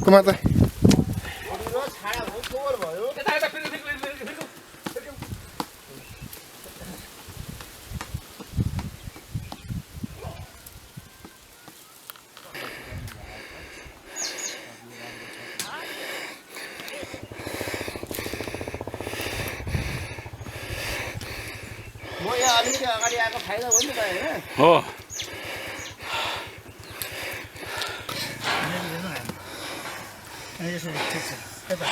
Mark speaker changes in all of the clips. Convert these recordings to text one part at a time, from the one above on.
Speaker 1: कुमार दाइ
Speaker 2: म यहाँ अलिकति अगाडि आएको फाइदा हो नि त होइन
Speaker 1: हो
Speaker 2: यसो ठिक छ यता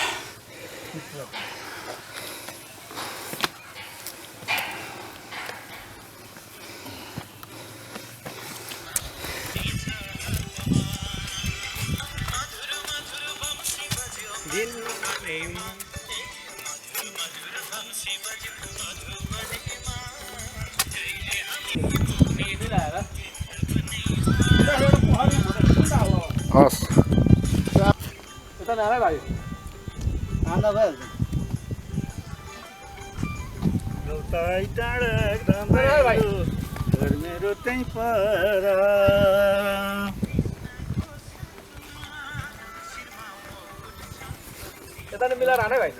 Speaker 1: हस्
Speaker 2: यता नामै भाइ आउँदा भइहाल्छ मेरो त्यही पर यता नै मिलाएर हाने भाइ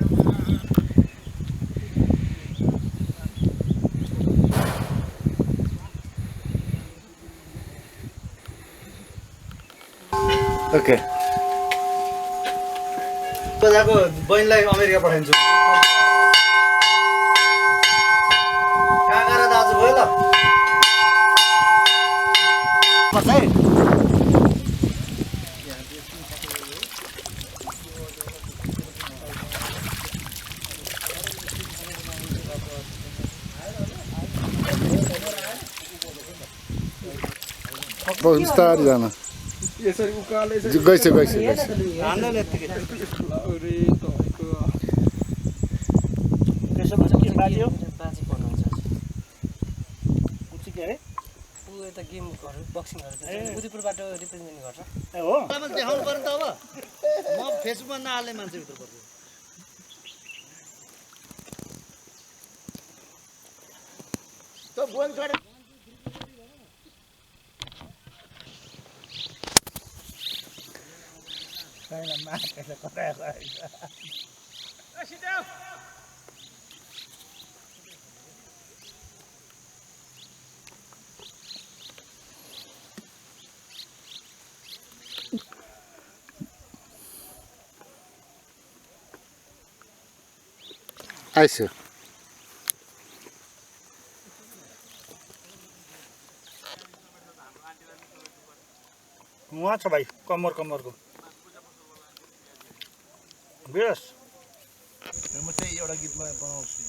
Speaker 1: ओके
Speaker 2: बजाको बहिनीलाई अमेरिका पठाइदिन्छु कहाँ गएर दाजु भयो ल
Speaker 1: बिस्तारै जान
Speaker 2: यसरी उकाले
Speaker 1: गइस गइस गइस
Speaker 2: हान्दैन यत्तिकै अरे तपाईँको त्यसो भन्छ के बाजी हो
Speaker 3: बाजी बनाउँछ
Speaker 2: के अरे
Speaker 3: ऊ यता गेमहरू बक्सिङहरू उदयपुरबाट रिप्रेजेन्ट गर्छ
Speaker 2: ए हो देखाउनु पर्यो त अब म फेसबुकमा नहाल्ने मान्छे भित्र पर्छु त बोल छोडे छैन माथि कता
Speaker 1: आइसक्यो
Speaker 2: उहाँ छ भाइ कम्मरको बेस म चाहिँ एउटा गीतमा बनाउँछु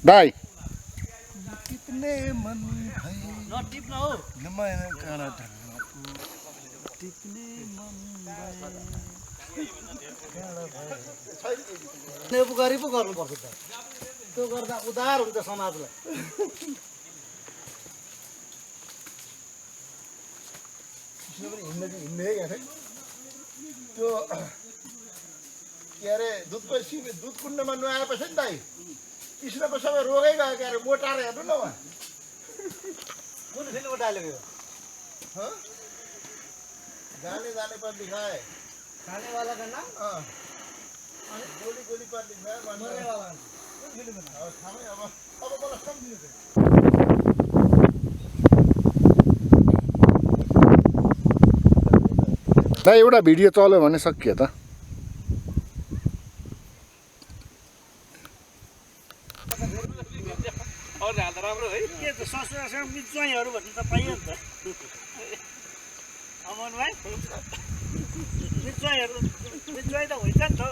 Speaker 1: दाइ
Speaker 2: टिप्न हो गरी पो गर्नुपर्छ त त्यो गर्दा उधार हुन्छ समाजलाई
Speaker 4: हिँड्ने त्यो के अरे दुध कुण्डमा नुहाएपछि नि दाइ कृष्णको सबै रोगै गयो के अरे मोटाएर हेर्नु न उहाँ
Speaker 2: कुन फिल्मको डायलग हो
Speaker 4: जाने जाने पर दिखाए
Speaker 2: खानेवाला का नाम
Speaker 4: गोली गोली पर दिखाए
Speaker 2: मर्नेवाला
Speaker 4: अब मलाई सम्झिनु
Speaker 1: दाइ एउटा भिडियो चल्यो भने सकियो त
Speaker 2: राम्रो है के त ससुरासँग मिच्वाइहरू भन्नु त पाइयो नि त अमन भाइ मिच्वाइ त हुन्छ नि त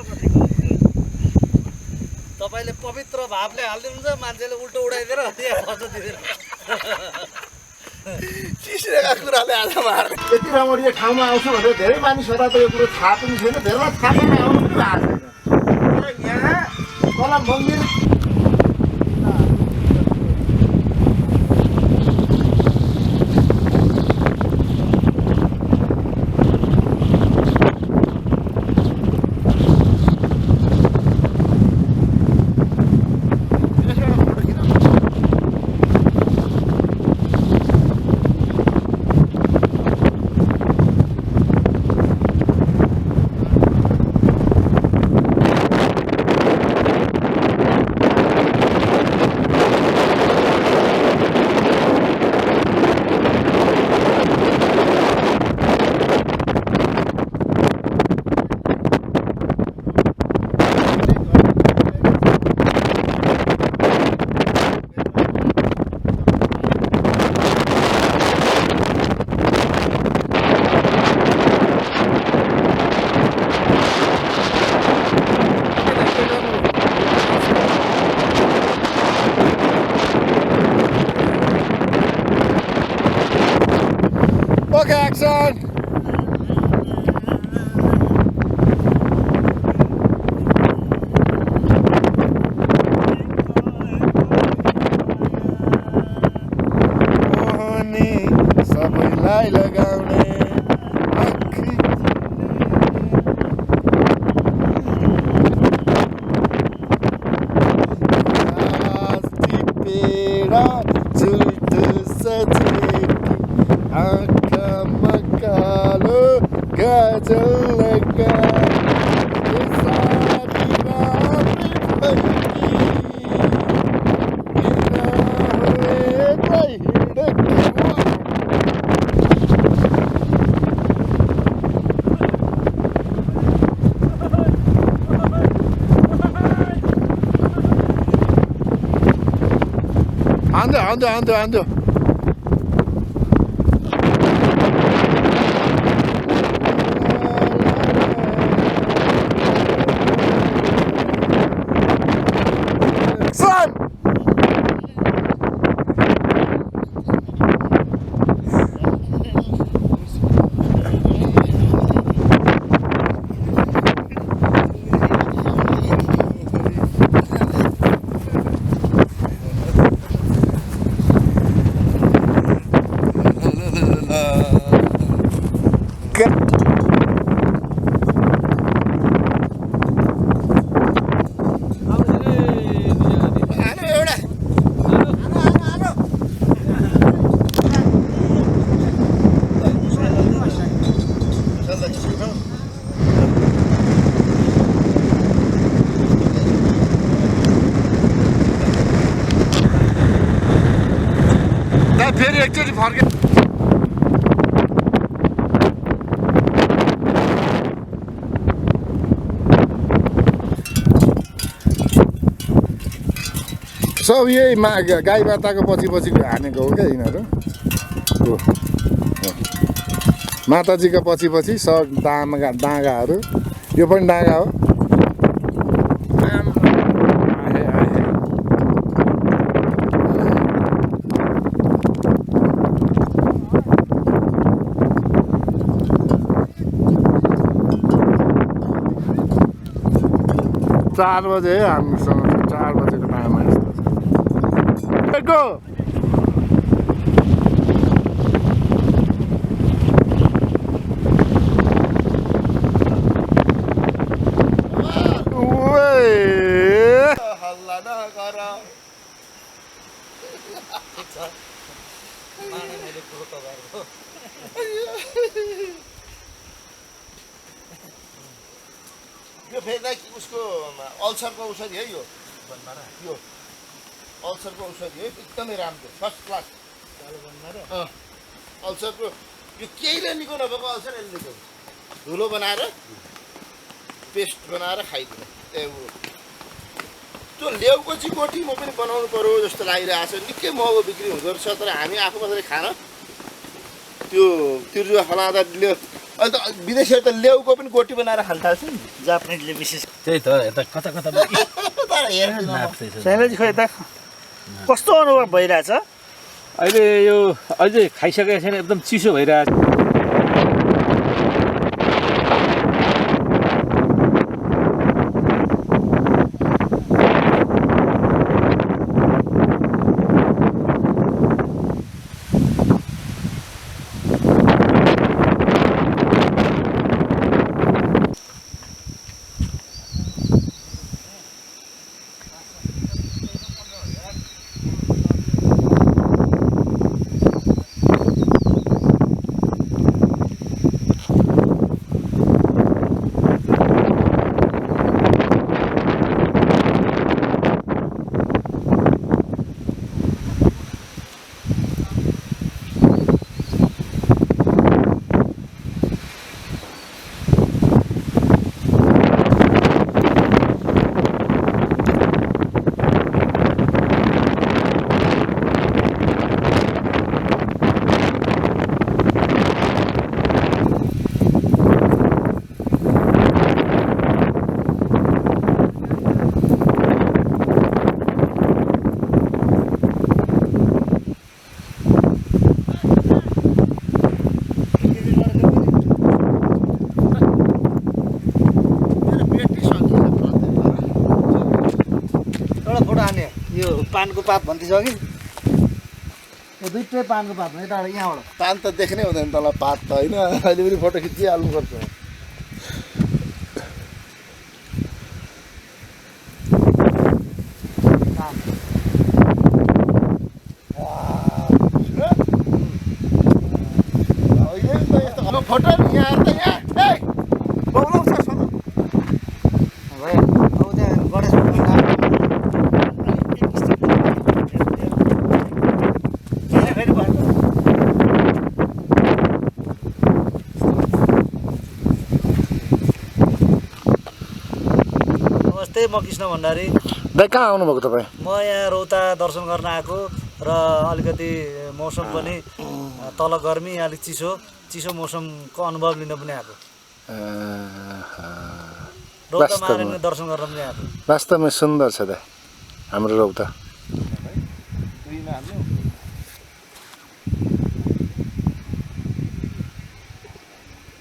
Speaker 2: तपाईँले पवित्र भावले हालिदिनुहुन्छ मान्छेले उल्टो उडाइदिएर खर्च दिँदैन
Speaker 4: चिसरेका कुराले आज मार्ने यति राम्रो यो ठाउँमा आउँछु भनेर धेरै मानिसहरूलाई त यो कुरो थाहा पनि छैन धेरैलाई थाहा पनि आउनु पनि भएको छैन तर यहाँ तल मन्दिर
Speaker 1: ओके एक्सन मोहनी सबैलाई लगाउने आँखी टिपेर झुल्टो सजेकी आँखामा कालो गाजल लगाई सारी रात Ando. Son! फेरि एकचोटि फर्के सब यही गाई माताको पछि हानेको हो क्या यिनीहरू माताजीको पछि सब डाँगाहरू यो पनि डाँगा हो चार बजे हामीसँग 4 बजेको टाइम आइसक्यो
Speaker 4: हल्ला नगर यो फेरि उसको अल्सरको औषधि है यो अल्सरको औषधि है एकदमै राम्रो फर्स्ट क्लास अल्सरको यो केहीले निको नभएको अल्सर यसले निको धुलो बनाएर पेस्ट बनाएर खाइदिनु त्यो लेउको चाहिँ गोठी म पनि बनाउनु पर्यो जस्तो लागिरहेको छ निकै महँगो बिक्री हुँदो रहेछ तर हामी आफू मात्रै खान त्यो तिर्जुवा फलाउँदा अहिले त विदेशीहरू त लेउको पनि गोटी बनाएर खान थाल्छ नि
Speaker 2: जापानिजले विशेष
Speaker 5: त्यही त यता कता
Speaker 2: शैलजी खोइ त कस्तो अनुभव भइरहेछ
Speaker 5: अहिले यो अझै खाइसकेको छैन एकदम चिसो भइरहेछ
Speaker 2: पानको पात भन्दैछ कि यो दुइटै पानको पात हो यताबाट यहाँबाट
Speaker 1: पान त देख्नै हुँदैन तल पात त होइन अहिले पनि फोटो खिचिहाल्नुपर्छ
Speaker 4: फोटो यहाँ त यहाँ बौलाउँछ सोध्नु
Speaker 2: भयो अब त्यहाँ गणेश भगवान् फेरि भयो नमस्ते म कृष्ण भण्डारी
Speaker 1: दाइ कहाँ आउनुभएको तपाईँ
Speaker 2: म यहाँ रौता दर्शन गर्न आएको र अलिकति मौसम पनि तल गर्मी अलिक चिसो मौसमको अनुभव लिन पनि आएको रौता महारानी दर्शन गर्न पनि आएको
Speaker 1: वास्तवमै सुन्दर छ दाइ हाम्रो रौता
Speaker 4: दुईमा हाल्नु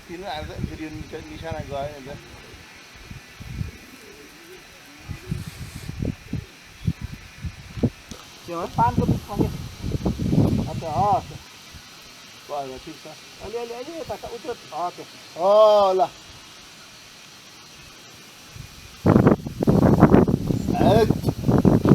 Speaker 4: तिन हाल्दा फेरि यो निशाना गयो नि
Speaker 2: के हो पानको बिच पग्यो
Speaker 4: अच्छा हस् भयो ठिक छ
Speaker 2: अलिअलि अलि यता उत्रो त्यो
Speaker 4: ल ए